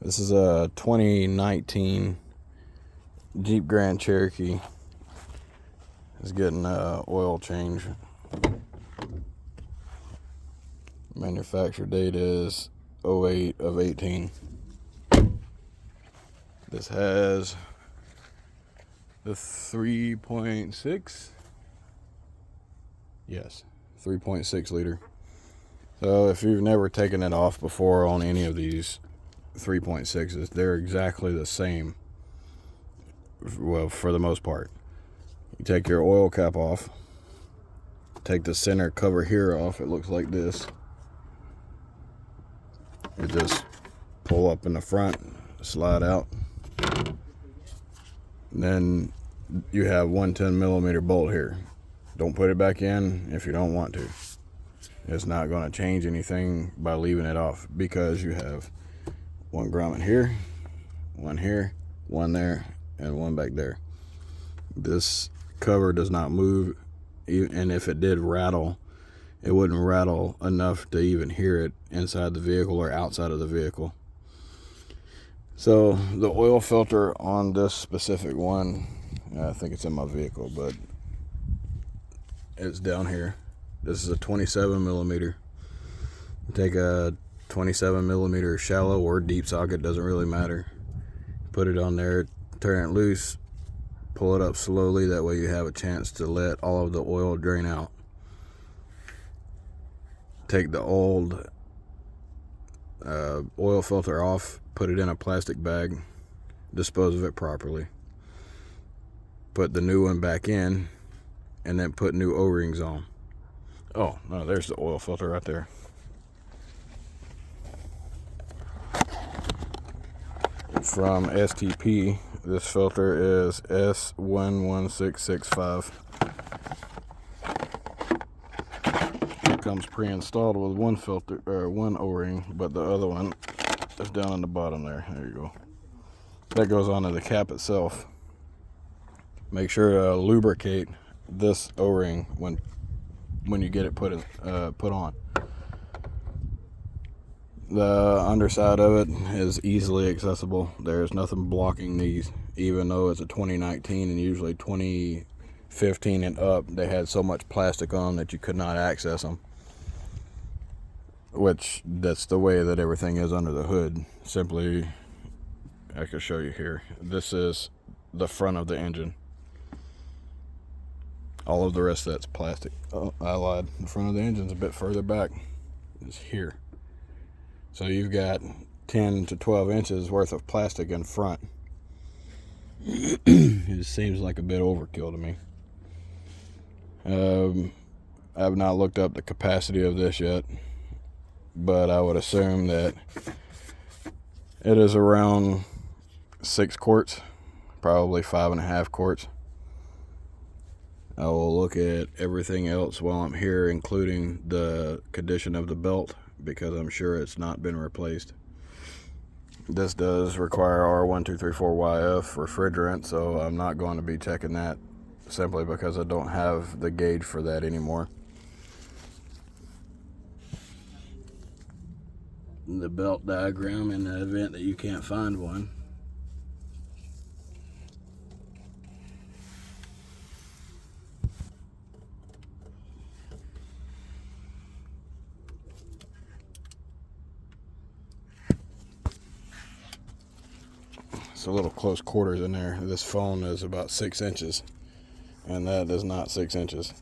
This is a 2019 Jeep Grand Cherokee. It's getting oil change. Manufacture date is 08 of 18. This has the 3.6. Yes, 3.6 liter. So if you've never taken it off before on any of these 3.6s, they're exactly the same. Well, for the most part. You take your oil cap off, take the center cover here off. It looks like this. You just pull up in the front, slide out. And then you have one 10mm bolt here. Don't put it back in if you don't want to. It's not going to change anything by leaving it off, because you have one grommet here, one there, and one back there. This cover does not move, and if it did rattle, it wouldn't rattle enough to even hear it inside the vehicle or outside of the vehicle. So the oil filter on this specific one, I think it's in my vehicle, but it's down here. This is a 27mm. Take a 27mm shallow or deep socket, doesn't really matter. Put it on there, turn it loose, pull it up slowly. That way you have a chance to let all of the oil drain out. Take the old oil filter off, put it in a plastic bag, dispose of it properly. Put the new one back in, and then put new O-rings on. Oh, no, there's the oil filter right there. From STP, this filter is S11665. It comes pre-installed with one filter, or one O-ring, but the other one is down in the bottom there. There you go. That goes onto the cap itself. Make sure to lubricate this O-ring when you get it put on. The underside of it is easily accessible. There's nothing blocking these, even though it's a 2019 and usually 2015 and up, they had so much plastic on that you could not access them. Which, that's the way that everything is under the hood. Simply, I can show you here. This is the front of the engine. All of the rest of that's plastic. Oh, I lied. The front of the engine's a bit further back. It's here. So you've got 10 to 12 inches worth of plastic in front. It seems like a bit overkill to me. I've not looked up the capacity of this yet, but I would assume that it is around 6 quarts, probably 5.5 quarts. I will look at everything else while I'm here, including the condition of the belt, because I'm sure it's not been replaced. This does require R1234YF refrigerant, so I'm not going to be checking that, simply because I don't have the gauge for that anymore. The belt diagram, in the event that you can't find one. It's a little close quarters in there. This phone is about 6 inches, and that is not 6 inches.